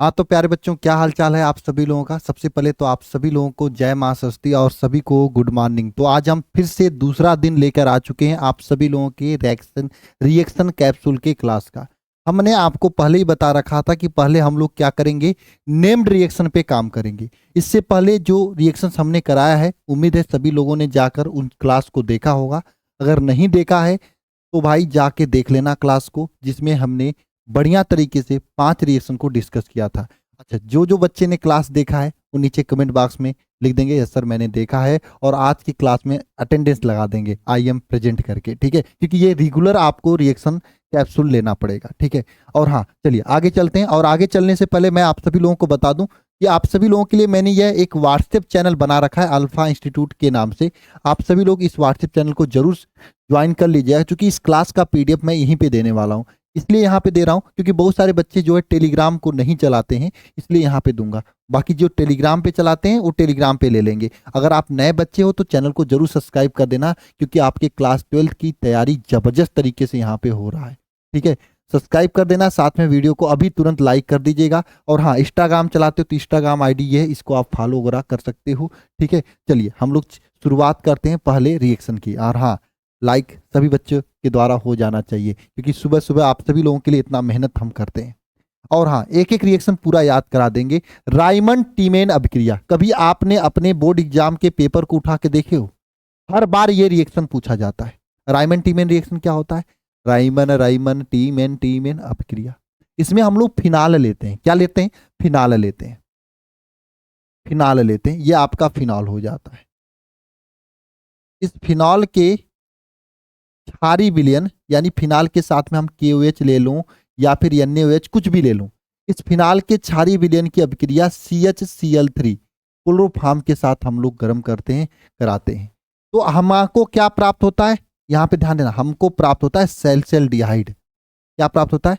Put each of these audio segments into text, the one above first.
हाँ तो प्यारे बच्चों, क्या हाल चाल है आप सभी लोगों का। सबसे पहले तो आप सभी लोगों को जय माँ सरस्वती और सभी को गुड मॉर्निंग। तो आज हम फिर से दूसरा दिन लेकर आ चुके हैं आप सभी लोगों के रिएक्शन कैप्सूल के क्लास का। हमने आपको पहले ही बता रखा था कि पहले हम लोग क्या करेंगे, नेम्ड रिएक्शन पे काम करेंगे। इससे पहले जो रिएक्शन हमने कराया है, उम्मीद है सभी लोगों ने जाकर उन क्लास को देखा होगा। अगर नहीं देखा है तो भाई जाके देख लेना क्लास को, जिसमें हमने बढ़िया तरीके से 5 रिएक्शन को डिस्कस किया था। अच्छा, जो जो बच्चे ने क्लास देखा है वो नीचे कमेंट बॉक्स में लिख देंगे यस सर मैंने देखा है, और आज की क्लास में अटेंडेंस लगा देंगे आई एम प्रेजेंट करके, ठीक है, क्योंकि ये रेगुलर आपको रिएक्शन कैप्सूल लेना पड़ेगा, ठीक है। और हाँ चलिए आगे चलते हैं, और आगे चलने से पहले मैं आप सभी लोगों को बता दूं कि आप सभी लोगों के लिए मैंने यह एक व्हाट्सएप चैनल बना रखा है अल्फा इंस्टीट्यूट के नाम से। आप सभी लोग इस व्हाट्सएप चैनल को जरूर ज्वाइन कर लीजिएगा, क्योंकि इस क्लास का पीडीएफ मैं यहीं पे देने वाला हूँ। इसलिए यहाँ पे दे रहा हूँ क्योंकि बहुत सारे बच्चे जो है टेलीग्राम को नहीं चलाते हैं, इसलिए यहाँ पे दूंगा। बाकी जो टेलीग्राम पे चलाते हैं वो टेलीग्राम पे ले लेंगे। अगर आप नए बच्चे हो तो चैनल को जरूर सब्सक्राइब कर देना, क्योंकि आपके क्लास 12 की तैयारी जबरदस्त तरीके से यहाँ पे हो रहा है, ठीक है। सब्सक्राइब कर देना, साथ में वीडियो को अभी तुरंत लाइक कर दीजिएगा। और हाँ, इंस्टाग्राम चलाते हो तो इंस्टाग्राम आईडी ये है, इसको आप फॉलो वगैरह कर सकते हो, ठीक है। चलिए हम लोग शुरुआत करते हैं पहले रिएक्शन की। और हाँ, लाइक सभी बच्चों के द्वारा हो जाना चाहिए, क्योंकि सुबह सुबह आप सभी लोगों के लिए इतना मेहनत हम करते हैं। और हाँ, एक एक रिएक्शन पूरा याद करा देंगे। राइमंड टीमेन अभिक्रिया, कभी आपने अपने बोर्ड एग्जाम के पेपर को उठा के देखे हो? हर बार ये रिएक्शन पूछा जाता है। राइमंड टीमेन रिएक्शन क्या होता है? राइमन राइमन टीमेन टीमेन अभिक्रिया। इसमें हम लोग फिनाल लेते हैं। क्या लेते हैं? फिनाल लेते हैं। फिनाल लेते हैं, ये आपका फिनॉल हो जाता है। इस फिनॉल के क्षारी विलयन, यानी फिनाल के साथ में हम KOH ले लूं या फिर NaOH कुछ भी ले लूं, इस फिनाल के क्षारी विलयन की अभिक्रिया CHCl3 क्लोरोफॉर्म के साथ हम लोग गर्म करते हैं, कराते हैं। तो हमको क्या प्राप्त होता है? यहाँ पे ध्यान देना, हमको प्राप्त होता है सैलिसिलडिहाइड। क्या प्राप्त होता है?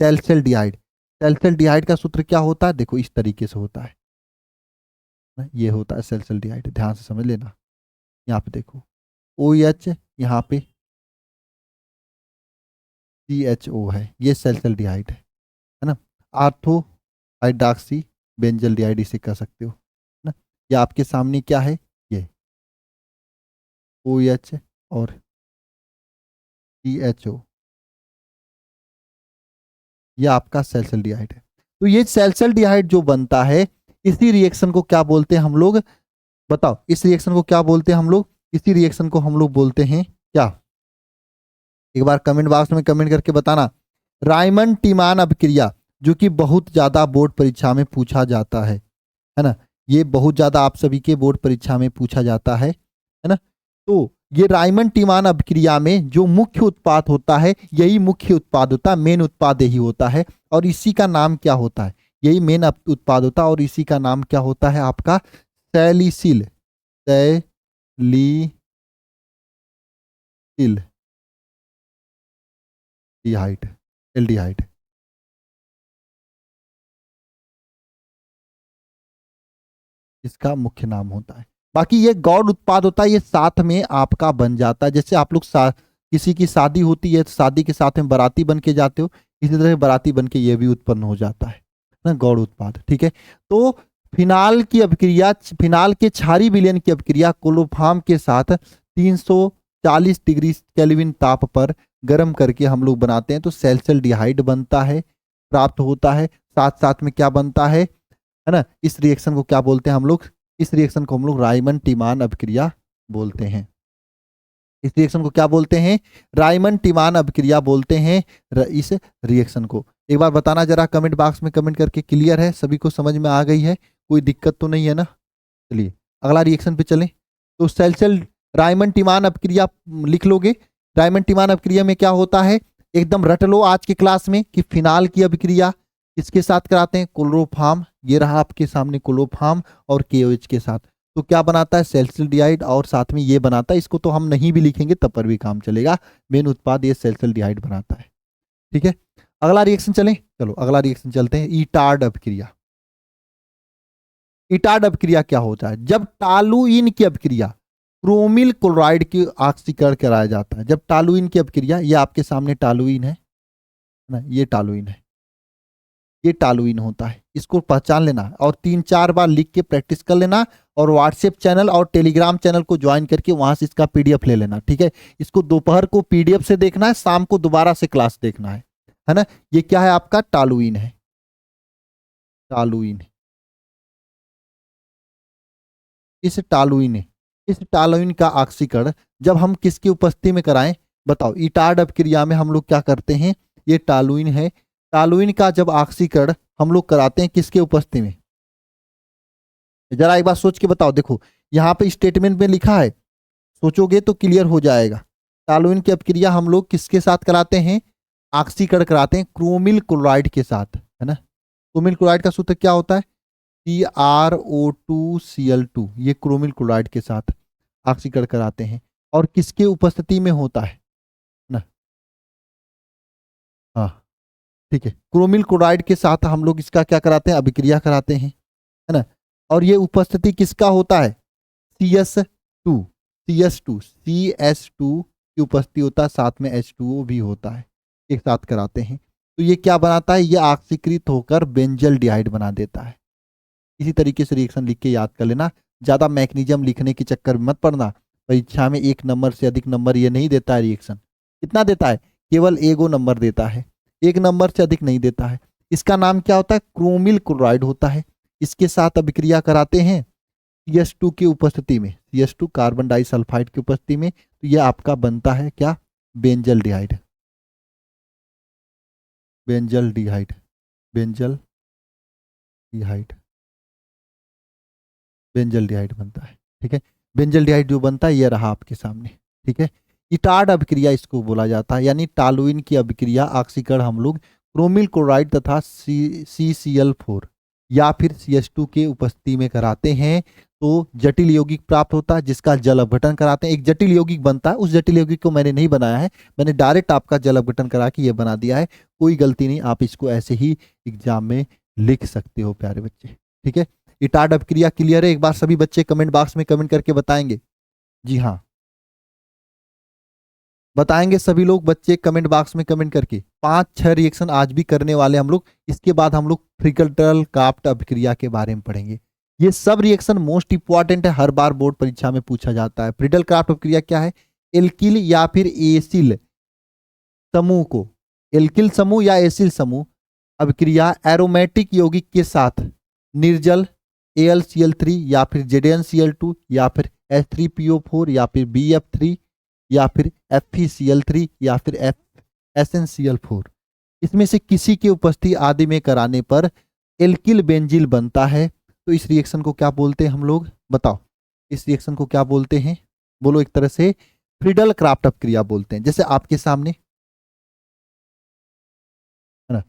सैलिसिलडिहाइड। सैलिसिलडिहाइड का सूत्र क्या होता है? देखो इस तरीके से होता है, ये होता है सैलिसिलडिहाइड। ध्यान से समझ लेना। यहाँ पे देखो OH, यहाँ पे CHO है, ये सैलिसिलडिहाइड है ना। आर्थो हाइड्रॉक्सी बेंजल्डिहाइड इसे कह सकते हो, है ना। ये आपके सामने क्या है? ये OH और CHO, ये आपका सैलिसिलडिहाइड है। तो ये सैलिसिलडिहाइड जो बनता है, इसी रिएक्शन को क्या बोलते हैं हम लोग? बताओ, इस रिएक्शन को क्या बोलते हैं हम लोग? इसी रिएक्शन को हम लोग बोलते हैं क्या? एक बार कमेंट बॉक्स में कमेंट करके बताना। रायमंड टीमान अभिक्रिया, जो कि बहुत ज्यादा बोर्ड परीक्षा में पूछा जाता है ना। ये बहुत ज्यादा आप सभी के बोर्ड परीक्षा में पूछा जाता है ना। तो ये रायमंड टीमान अभिक्रिया में जो मुख्य उत्पाद होता है, यही मुख्य उत्पाद होता है, मेन उत्पाद यही होता है। और इसी का नाम क्या होता है? यही मेन उत्पाद होता है, और इसी का नाम क्या होता है आपका? सैलिसिल डिहाइड, एल्डिहाइड। इसका मुख्य नाम होता है। बाकी ये गौड़ उत्पाद होता है, ये साथ में आपका बन जाता है। जैसे आप लोग किसी की शादी होती है तो शादी के साथ में बाराती बन के जाते हो, इसी तरह बाराती बन के ये भी उत्पन्न हो जाता है ना, गौड़ उत्पाद, ठीक है। तो फिनाल की अभिक्रिया, फिनाल के क्षारी विलयन की अभिक्रिया क्लोरोफॉर्म के साथ 340 डिग्री केल्विन ताप पर गर्म करके हम लोग बनाते हैं, तो सैलिसिलडिहाइड बनता है, प्राप्त होता है। साथ साथ में क्या बनता है ना, इस रिएक्शन को क्या बोलते हैं हम लोग? इस रिएक्शन को हम लोग रायमंड टीमान अभिक्रिया बोलते हैं। इस रिएक्शन को क्या बोलते हैं? रायमंड टीमान अभिक्रिया बोलते हैं इस रिएक्शन को। एक बार बताना जरा कमेंट बॉक्स में कमेंट करके, क्लियर है? सभी को समझ में आ गई है? कोई दिक्कत तो नहीं है ना? चलिए अगला रिएक्शन पे चलें। तो सैलिसिल रायमंड टीमान अभिक्रिया लिख लोगे। रायमंड टीमान अभिक्रिया में क्या होता है, एकदम रट लो आज की क्लास में कि फिनाल की अभिक्रिया इसके साथ कराते हैं, क्लोरोफॉर्म, ये रहा आपके सामने क्लोरोफॉर्म, और KOH के साथ। तो क्या बनाता है? सैलिसिलडिहाइड, और साथ में ये बनाता है, इसको तो हम नहीं भी लिखेंगे तब पर भी काम चलेगा, मेन उत्पाद ये सैलिसिलडिहाइड बनाता है, ठीक है। अगला रिएक्शन चलें, चलो अगला रिएक्शन चलते हैं। ईटार्ड अभिक्रिया। ईटार्ड अभिक्रिया क्या होता है? जब टालुइन की अभिक्रिया क्रोमिल क्लोराइड की ऑक्सीकरण कराया जाता है। जब टालुइन की अभिक्रिया, ये आपके सामने टालुइन है ना, ये टालुइन है, ये टॉलुइन होता है, इसको पहचान लेना और 3-4 बार लिख के प्रैक्टिस कर लेना और व्हाट्सएप चैनल और टेलीग्राम चैनल को ज्वाइन करके वहां से इसका पीडीएफ ले लेना, ठीक है। इसको दोपहर को पीडीएफ से देखना है, शाम को दोबारा से क्लास देखना है ना। ये क्या है आपका टॉलुइन है, टॉलुइन। इस टॉलुइन का ऑक्सीकरण जब हम किसकी उपस्थिति में कराएं, बताओ। इटार्ड अपक्रिया में हम लोग क्या करते हैं, ये टॉलुइन है, टॉलुइन का जब ऑक्सीकरण हम लोग कराते हैं किसके उपस्थिति में, जरा एक बार सोच के बताओ। देखो यहाँ पे स्टेटमेंट में लिखा है, सोचोगे तो क्लियर हो जाएगा। टॉलुइन की अपक्रिया हम लोग किसके साथ कराते हैं, ऑक्सीकरण कराते हैं क्रोमिल क्लोराइड के साथ, है ना। क्रोमिल क्लोराइड का सूत्र क्या होता है, CrO2Cl2, ये क्रोमिल क्लोराइड के साथ ऑक्सीकरण कराते हैं और किसके उपस्थिति में होता है ना। हाँ ठीक है, क्रोमिल क्लोराइड के साथ हम लोग इसका क्या कराते हैं, अभिक्रिया कराते हैं, है ना। और ये उपस्थिति किसका होता है, CS2 की उपस्थिति होता है, साथ में H2O भी होता है, एक साथ कराते हैं। तो ये क्या बनाता है, ये ऑक्सीकृत होकर बेंजल डिहाइड बना देता है। इसी तरीके से रिएक्शन लिख के याद कर लेना, ज्यादा मैकेनिज्म लिखने के चक्कर में मत पड़ना। परीक्षा में 1 नंबर से अधिक नंबर ये नहीं देता है रिएक्शन, कितना देता है, केवल एगो नंबर देता है, 1 नंबर से अधिक नहीं देता है। इसका नाम क्या होता है, क्रोमिल क्लोराइड होता है। इसके साथ अभिक्रिया कराते हैं CS2 की उपस्थिति में, CS2 कार्बन डाइसल्फाइड की उपस्थिति में, तो यह आपका बनता है क्या, बेंजल डिहाइड, बेंजल डिहाइड, बेंजल डिहाइड, बेंजल डिहाइड बनता है, ठीक है। बेंजल डिहाइड जो बनता है ये रहा आपके सामने, ठीक है। इटार्ड अभिक्रिया इसको बोला जाता है, यानी टॉलुइन की अभिक्रिया ऑक्सीकरण हम लोग क्रोमिल क्लोराइड तथा CCl4 या फिर CS2 के उपस्थिति में कराते हैं, तो जटिल यौगिक प्राप्त होता है जिसका जल अपघटन कराते हैं। एक जटिल यौगिक बनता है, उस जटिल यौगिक को मैंने नहीं बनाया है, मैंने डायरेक्ट आपका जल अपघटन करा के ये बना दिया है, कोई गलती नहीं, आप इसको ऐसे ही एग्जाम में लिख सकते हो प्यारे बच्चे, ठीक है। इटार्ड अभिक्रिया क्लियर है, एक बार सभी बच्चे कमेंट बॉक्स में कमेंट करके बताएंगे। जी हाँ, बताएंगे सभी लोग बच्चे कमेंट बॉक्स में कमेंट करके। 5-6 रिएक्शन आज भी करने वाले हम लोग, इसके बाद हम लोग फ्रिकल्टल क्राफ्ट अभिक्रिया के बारे में पढ़ेंगे। ये सब रिएक्शन मोस्ट इंपॉर्टेंट है, हर बार बोर्ड परीक्षा में पूछा जाता है। फ्रिकल्टल क्राफ्ट अभिक्रिया क्या है, एल्किल या फिर एसिल समूह को, एल्किल समूह या एसिल समूह अभिक्रिया एरोमेटिक यौगिक के साथ निर्जल AlCl3 या फिर ZnCl2 या फिर H3PO4 या फिर BF3 या फिर FeCl3 या फिर SnCl4, इसमें से किसी की उपस्थिति आदि में कराने पर एल्किल बेंजील बनता है। तो इस रिएक्शन को क्या बोलते हैं हम लोग, बताओ। इस रिएक्शन को क्या बोलते हैं, बोलो। एक तरह से फ्रिडल क्राफ्ट अपक्रिया बोलते हैं। जैसे आपके सामने है ना,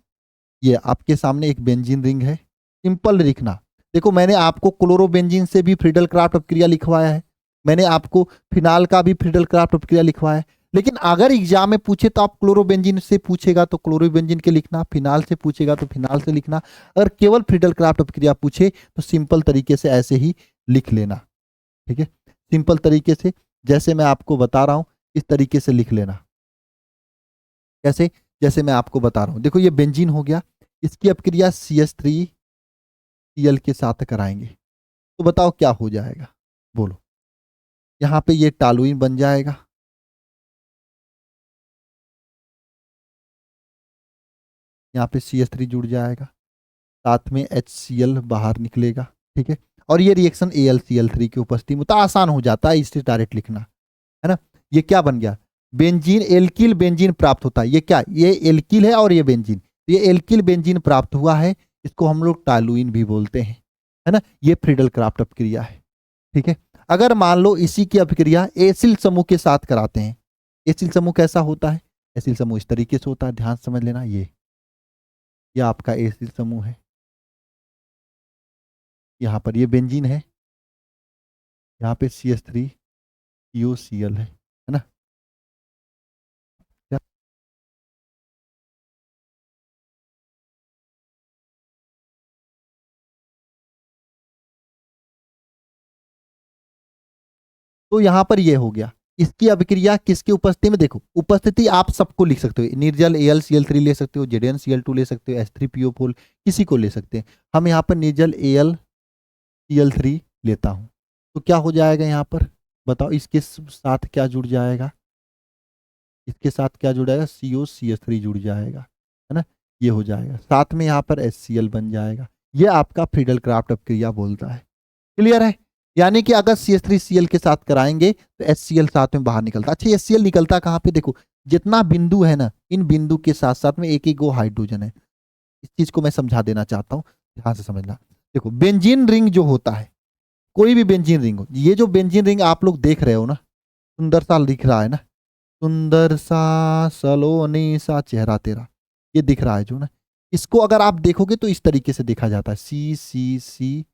ये आपके सामने एक बेंजीन रिंग है, सिंपल लिखना। देखो मैंने आपको क्लोरोबेंजीन से भी फ्रिडल क्राफ्ट अपक्रिया लिखवाया है, मैंने आपको फिनाल का भी फ्रिडल क्राफ्ट अपक्रिया लिखवाया है, लेकिन अगर एग्जाम में पूछे तो आप क्लोरोबेंजीन से पूछेगा तो क्लोरोबेंजीन के लिखना, फिनाल से पूछेगा तो फिनाल से लिखना। अगर केवल फ्रिडल क्राफ्ट अपक्रिया पूछे तो सिंपल तरीके से ऐसे ही लिख लेना, ठीक है। सिंपल तरीके से जैसे मैं आपको बता रहा हूं इस तरीके से लिख लेना। कैसे, जैसे मैं आपको बता रहा हूं, देखो ये बेंजीन हो गया, इसकी अपक्रिया CH3Cl के साथ कराएंगे तो बताओ क्या हो जाएगा, बोलो। यहां पे ये टॉलुइन बन जाएगा, यहाँ पे CH3 जुड़ जाएगा, साथ में HCl बाहर निकलेगा, ठीक है। और ये रिएक्शन AlCl3 की उपस्थिति में, तो आसान हो जाता है इससे डायरेक्ट लिखना, है ना। ये क्या बन गया, बेंजीन, एल्किल बेंजीन प्राप्त होता है। ये क्या, ये एल्किल है और ये बेंजीन, ये एल्किल बेंजीन प्राप्त हुआ है, इसको हम लोग टॉलुइन भी बोलते हैं, है ना। ये फ्रिडल क्राफ्ट अपक्रिया है, ठीक है। अगर मान लो इसी की अपक्रिया एसिल समूह के साथ कराते हैं, एसिल समूह कैसा होता है, एसिल समूह इस तरीके से होता है, ध्यान समझ लेना। ये आपका एसिल समूह है, यहाँ पर ये बेंजीन है, यहाँ पे CH3COCl है ना। तो यहाँ पर ये हो गया, इसकी अभिक्रिया किसकी उपस्थिति में, देखो उपस्थिति आप सबको लिख सकते हो, निर्जल AlCl3 ले सकते हो, ZnCl2 ले सकते हो, H3PO4 किसी को ले सकते हैं। हम यहाँ पर निर्जल AlCl3 लेता हूँ, तो क्या हो जाएगा यहाँ पर बताओ, इसके साथ क्या जुड़ जाएगा, इसके साथ क्या जुड़ जाएगा, COCH3 जुड़ जाएगा, है ना, ये हो जाएगा, साथ में यहाँ पर HCl बन जाएगा। ये आपका फ्रीडल क्राफ्ट अपक्रिया बोलता है। क्लियर है, यानी कि अगर CH3Cl के साथ कराएंगे तो HCl साथ में बाहर निकलता। अच्छा, HCl निकलता कहाँ पे, देखो जितना बिंदु है ना, इन बिंदु के साथ साथ में एक एक गो हाइड्रोजन है। इस चीज को मैं समझा देना चाहता हूँ, ध्यान से समझना। देखो बेंजीन रिंग जो होता है, कोई भी बेंजीन रिंग हो, ये जो बेंजीन रिंग आप लोग देख रहे हो ना, सुंदर सा दिख रहा है ना, सुंदर सा सलोनी सा चेहरा तेरा, ये दिख रहा है जो ना, इसको अगर आप देखोगे तो इस तरीके से देखा जाता है, सी सी सी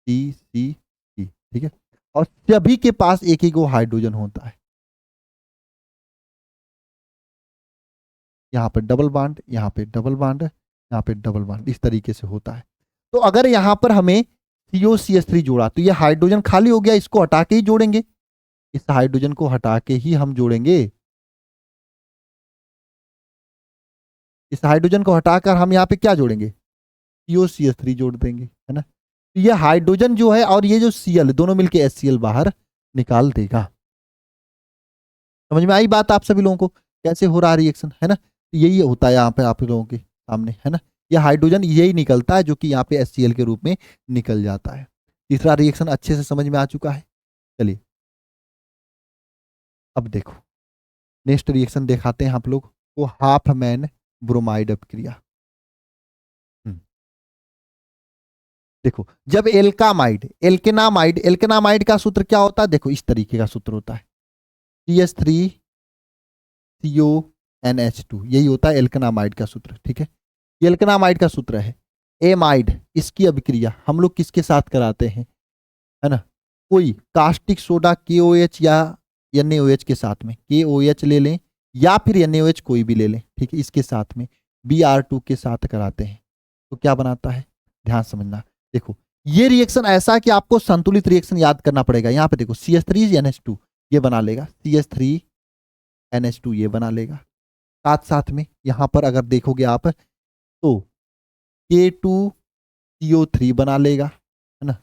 सी सी सी, ठीक है। और सभी के पास एक ही गो हाइड्रोजन होता है, यहाँ पे डबल बॉन्ड, यहाँ पे डबल बॉन्ड, यहाँ पे डबल बॉन्ड, इस तरीके से होता है। तो अगर यहाँ पर हमें COCH3 जोड़ा तो ये हाइड्रोजन खाली हो गया, इसको हटा के ही जोड़ेंगे, इस हाइड्रोजन को हटा के ही हम जोड़ेंगे, इस हाइड्रोजन को हटाकर हम यहाँ पे क्या जोड़ेंगे, COCH3 जोड़ देंगे, है ना। तो ये हाइड्रोजन जो है और ये जो Cl दोनों मिलके HCl बाहर निकाल देगा। समझ में आई बात आप सभी लोगों को, कैसे हो रहा है रिएक्शन, है ना। यही होता है यहाँ पे आप लोगों के सामने, है ना, ये हाइड्रोजन यही निकलता है जो कि यहाँ पे HCl के रूप में निकल जाता है। तीसरा रिएक्शन अच्छे से समझ में आ चुका है। चलिए अब देखो नेक्स्ट रिएक्शन दिखाते हैं आप लोग को, हाफ मैन ब्रोमाइड अपक्रिया। देखो जब एल्केनामाइड का सूत्र क्या होता है, देखो इस तरीके का सूत्र होता है, CH3CONH2, यही होता है एल्केनामाइड का सूत्र, ठीक है। ये एल्केनामाइड का सूत्र है। एमाइड, इसकी अभिक्रिया हम लोग किसके साथ कराते हैं, है ना, कोई कास्टिक सोडा KOH या NaOH के साथ में, KOH ले लें या फिर NaOH कोई भी ले लें, ठीक है, इसके साथ में Br2 के साथ कराते हैं तो क्या बनाता है, ध्यान समझना। देखो ये रिएक्शन ऐसा है कि आपको संतुलित रिएक्शन याद करना पड़ेगा। यहाँ पे देखो CH3NH2 ये बना लेगा, CH3NH2 ये बना लेगा, साथ साथ में यहाँ पर अगर देखोगे आप तो K2CO3 बना लेगा, है ना,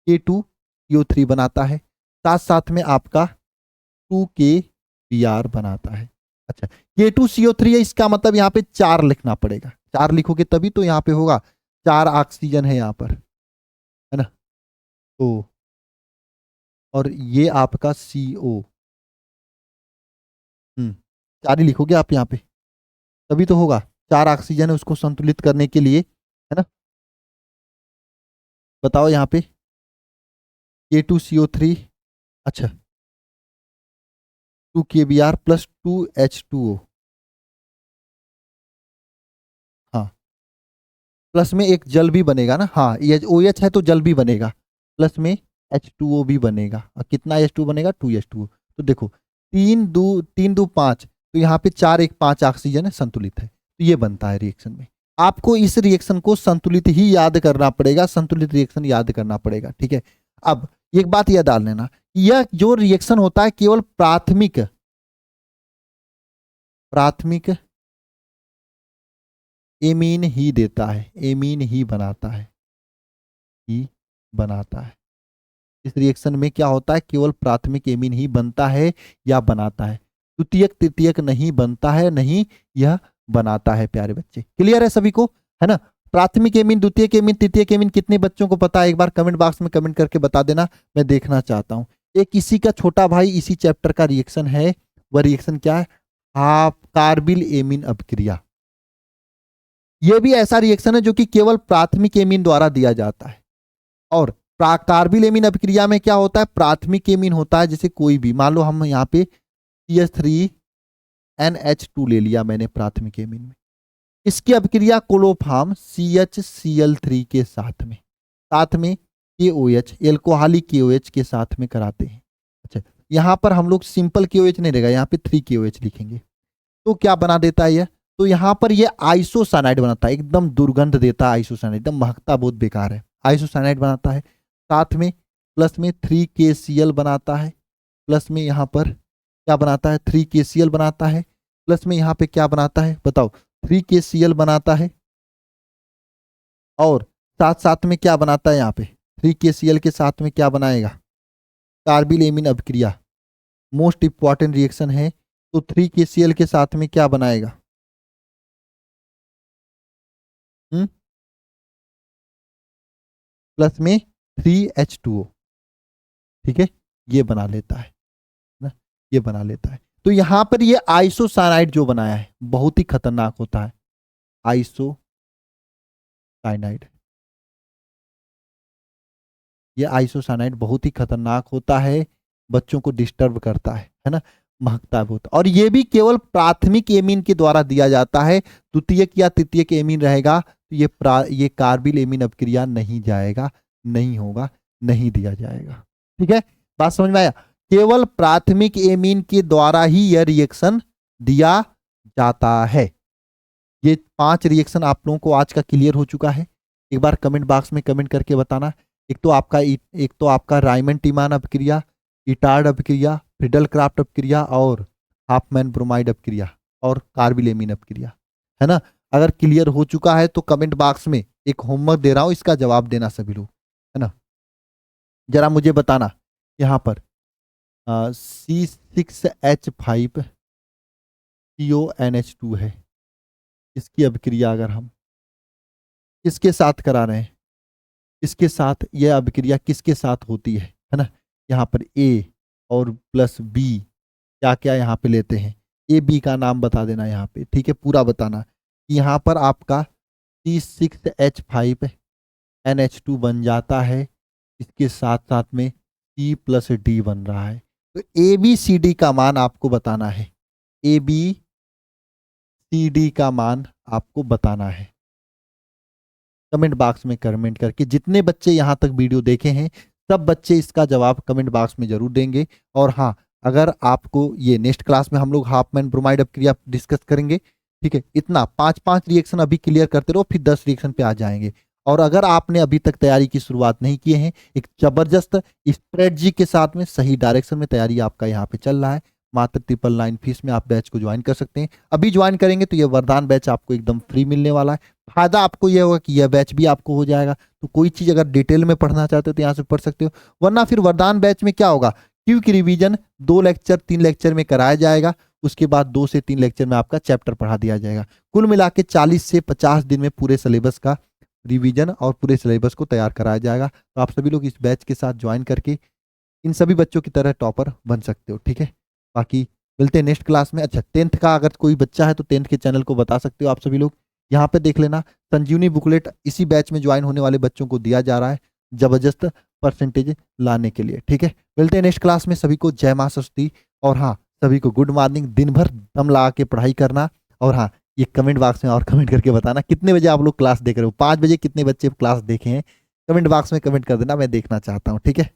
K2CO3 बनाता है, साथ साथ में आपका 2KBr बनाता है। अच्छा K2CO3 है, इसका मतलब यहाँ पे 4 लिखना पड़ेगा, 4 लिखोगे तभी तो यहाँ पे होगा, 4 ऑक्सीजन है यहाँ पर, है ना, तो और ये आपका CO, 4 ही लिखोगे आप यहाँ पे तभी तो होगा, 4 ऑक्सीजन है उसको संतुलित करने के लिए, है ना। बताओ यहाँ पे K2CO3, अच्छा 2KBr प्लस 2H2O, हाँ प्लस में एक जल भी बनेगा ना, हाँ ये OH है तो जल भी बनेगा, प्लस में H2O भी बनेगा, और कितना H2 बनेगा, 2H2O। तो देखो 3 2 5, तो यहाँ पे 4 1 5 ऑक्सीजन है, संतुलित है, तो ये बनता है रिएक्शन में। आपको इस रिएक्शन को संतुलित ही याद करना पड़ेगा, संतुलित रिएक्शन याद करना पड़ेगा, ठीक है। अब एक बात याद डाल लेना, यह जो रिएक्शन होता है केवल प्राथमिक एमीन ही देता है, एमीन ही बनाता है, ही बनाता है। इस रिएक्शन में क्या होता है, केवल प्राथमिक एमीन ही बनता है या बनाता है, द्वितीयक तृतीयक नहीं बनता है, नहीं यह बनाता है। प्यारे बच्चे क्लियर है सभी को, है ना। प्राथमिक एमीन, द्वितीयक एमीन, तृतीयक एमीन कितने बच्चों को पता है, एक बार कमेंट बॉक्स में कमेंट करके बता देना, मैं देखना चाहता हूं। एक इसी का छोटा भाई इसी चैप्टर का रिएक्शन है, वह रिएक्शन क्या है, हाफ कार्बिल एमीन अपक्रिया। यह भी ऐसा रिएक्शन है जो कि केवल प्राथमिक एमीन द्वारा दिया जाता है। और कार्बिल एमीन अभिक्रिया में क्या होता है, प्राथमिक एमीन होता है, जैसे कोई भी मान लो हम यहाँ पे CH3NH2 ले लिया मैंने प्राथमिक एमीन में, इसकी अभिक्रिया क्लोरोफॉर्म CHCl3 के साथ में KOH, एल्कोहलिक KOH के साथ में कराते हैं। अच्छा यहाँ पर हम लोग सिंपल KOH नहीं रहेगा, यहाँ पे 3KOH लिखेंगे, तो क्या बना देता है यह, तो यहाँ पर यह आइसोसाइनाइड बनाता है, एकदम दुर्गंध देता है आइसोसाइनाइड, एकदम महकता बहुत बेकार है, आइसोसाइनाइड बनाता है। साथ में प्लस में 3KCl बनाता है, प्लस में यहाँ पर क्या बनाता है, 3KCl बनाता है, प्लस में यहाँ पे क्या बनाता है बताओ, 3KCl बनाता है, और साथ साथ में क्या बनाता है यहाँ पे, 3KCl के साथ में क्या बनाएगा, कार्बिल एमीन अभिक्रिया, मोस्ट इंपॉर्टेंट रिएक्शन है। तो 3KCl के साथ में क्या बनाएगा, प्लस में 3H2O, ठीक है, ये बना लेता है ना, ये बना लेता है। तो यहां पर ये आइसोसाइनाइड जो बनाया है बहुत ही खतरनाक होता है, आइसोसाइनाइड, ये आइसोसाइनाइड बहुत ही खतरनाक होता है, बच्चों को डिस्टर्ब करता है ना, महकता है बहुत। और ये भी केवल प्राथमिक एमीन के द्वारा दिया जाता है, द्वितीयक या तृतीयक एमीन रहेगा तो ये कार्बिल एमीन अपक्रिया नहीं जाएगा, नहीं होगा, नहीं दिया जाएगा। ठीक है, बात समझ में आया, केवल प्राथमिक एमीन के द्वारा ही यह रिएक्शन दिया जाता है। ये 5 रिएक्शन आप लोगों को आज का क्लियर हो चुका है। एक बार कमेंट बॉक्स में कमेंट करके बताना। एक तो आपका रायमंड टीमान अपक्रिया, इटार्ड अपक्रिया, फ्रिडल क्राफ्ट अपक्रिया और हाफमैन ब्रोमाइड अपक्रिया और कार्बिल एमीन अपक्रिया, है ना। अगर क्लियर हो चुका है तो कमेंट बॉक्स में एक होमवर्क दे रहा हूं, इसका जवाब देना सभी लोग, है ना। जरा मुझे बताना यहां पर C6H5CONH2 है, इसकी अभिक्रिया अगर हम किसके साथ करा रहे हैं, इसके साथ यह अभिक्रिया किसके साथ होती है ना। यहाँ पर A और प्लस B क्या क्या यहाँ पे लेते हैं, ए बी का नाम बता देना यहाँ पे, ठीक है, पूरा बताना। यहाँ पर आपका C6H5NH2 बन जाता है, इसके साथ साथ में C+D बन रहा है। तो ABCD का मान आपको बताना है, ABCD का मान आपको बताना है। कमेंट बॉक्स में कमेंट करके, जितने बच्चे यहाँ तक वीडियो देखे हैं सब बच्चे इसका जवाब कमेंट बॉक्स में जरूर देंगे। और हाँ, अगर आपको ये नेक्स्ट क्लास में हम लोग हाफमैन ब्रोमाइड अपक्रिया डिस्कस करेंगे, ठीक है। इतना 5-5 रिएक्शन अभी क्लियर करते रहो, फिर 10 रिएक्शन पे आ जाएंगे। और अगर आपने अभी तक तैयारी की शुरुआत नहीं किए हैं, एक जबरदस्त स्ट्रेटजी के साथ में सही डायरेक्शन में तैयारी आपका यहाँ पे चल रहा है, मात्र 999 फीस में आप बैच को ज्वाइन कर सकते हैं। अभी ज्वाइन करेंगे तो ये वरदान बैच आपको एकदम फ्री मिलने वाला है। फायदा आपको यह होगा कि यह बैच भी आपको हो जाएगा, तो कोई चीज अगर डिटेल में पढ़ना चाहते हो तो यहाँ से पढ़ सकते हो। वरना फिर वरदान बैच में क्या होगा, क्विक रिवीजन 2 लेक्चर 3 लेक्चर में कराया जाएगा, उसके बाद 2 से 3 लेक्चर में आपका चैप्टर पढ़ा दिया जाएगा। कुल मिला के 40 से 50 दिन में पूरे सिलेबस का रिवीजन और पूरे सिलेबस को तैयार कराया जाएगा। तो आप सभी लोग इस बैच के साथ ज्वाइन करके इन सभी बच्चों की तरह टॉपर बन सकते हो, ठीक है। बाकी मिलते हैं नेक्स्ट क्लास में। अच्छा, 10th का अगर कोई बच्चा है तो 10th के चैनल को बता सकते हो आप सभी लोग, यहाँ पे देख लेना। संजीवनी बुकलेट इसी बैच में ज्वाइन होने वाले बच्चों को दिया जा रहा है, जबरदस्त परसेंटेज लाने के लिए, ठीक है। मिलते हैं नेक्स्ट क्लास में, सभी को जय मां सरस्वती। और हाँ, सभी को गुड मॉर्निंग। दिन भर दम लगा के पढ़ाई करना। और हाँ, ये कमेंट बॉक्स में और कमेंट करके बताना कितने बजे आप लोग क्लास देख रहे हो, 5 बजे कितने बच्चे क्लास देखे हैं, कमेंट बॉक्स में कमेंट कर देना, मैं देखना चाहता हूँ, ठीक है।